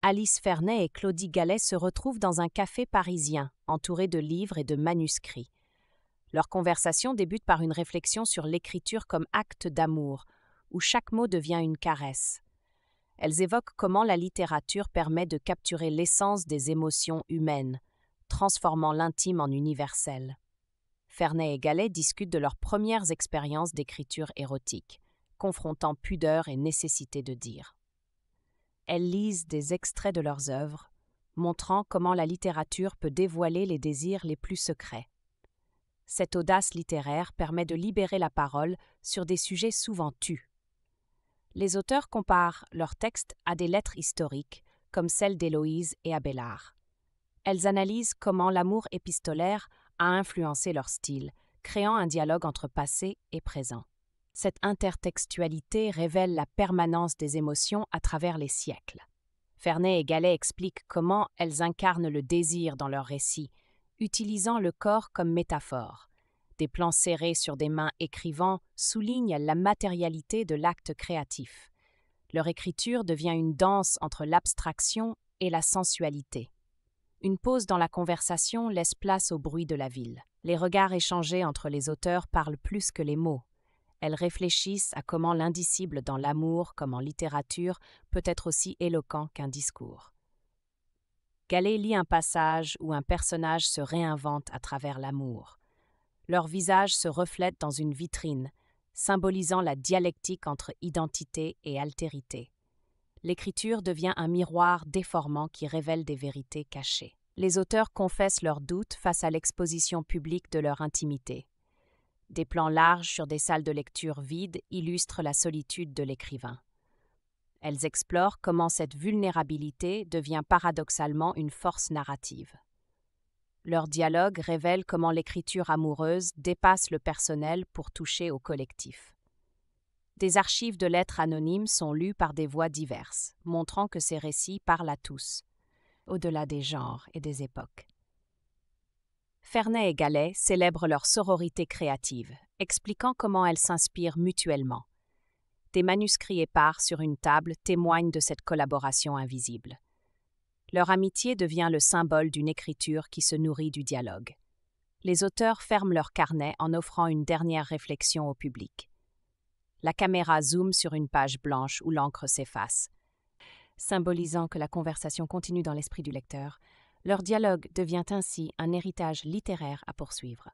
Alice Fernet et Claudie Gallet se retrouvent dans un café parisien, entourés de livres et de manuscrits. Leur conversation débute par une réflexion sur l'écriture comme acte d'amour, où chaque mot devient une caresse. Elles évoquent comment la littérature permet de capturer l'essence des émotions humaines, transformant l'intime en universel. Fernet et Gallet discutent de leurs premières expériences d'écriture érotique, confrontant pudeur et nécessité de dire. Elles lisent des extraits de leurs œuvres, montrant comment la littérature peut dévoiler les désirs les plus secrets. Cette audace littéraire permet de libérer la parole sur des sujets souvent tus. Les auteurs comparent leurs textes à des lettres historiques, comme celles d'Héloïse et Abélard. Elles analysent comment l'amour épistolaire a influencé leur style, créant un dialogue entre passé et présent. Cette intertextualité révèle la permanence des émotions à travers les siècles. Fernet et Gallet expliquent comment elles incarnent le désir dans leurs récits, utilisant le corps comme métaphore. Des plans serrés sur des mains écrivant soulignent la matérialité de l'acte créatif. Leur écriture devient une danse entre l'abstraction et la sensualité. Une pause dans la conversation laisse place au bruit de la ville. Les regards échangés entre les auteurs parlent plus que les mots. Elles réfléchissent à comment l'indicible dans l'amour, comme en littérature, peut être aussi éloquent qu'un discours. Gallet lit un passage où un personnage se réinvente à travers l'amour. Leurs visages se reflètent dans une vitrine, symbolisant la dialectique entre identité et altérité. L'écriture devient un miroir déformant qui révèle des vérités cachées. Les auteurs confessent leurs doutes face à l'exposition publique de leur intimité. Des plans larges sur des salles de lecture vides illustrent la solitude de l'écrivain. Elles explorent comment cette vulnérabilité devient paradoxalement une force narrative. Leur dialogue révèle comment l'écriture amoureuse dépasse le personnel pour toucher au collectif. Des archives de lettres anonymes sont lues par des voix diverses, montrant que ces récits parlent à tous, au-delà des genres et des époques. Fernet et Gallet célèbrent leur sororité créative, expliquant comment elles s'inspirent mutuellement. Des manuscrits épars sur une table témoignent de cette collaboration invisible. Leur amitié devient le symbole d'une écriture qui se nourrit du dialogue. Les auteurs ferment leur carnet en offrant une dernière réflexion au public. La caméra zoome sur une page blanche où l'encre s'efface. Symbolisant que la conversation continue dans l'esprit du lecteur, leur dialogue devient ainsi un héritage littéraire à poursuivre.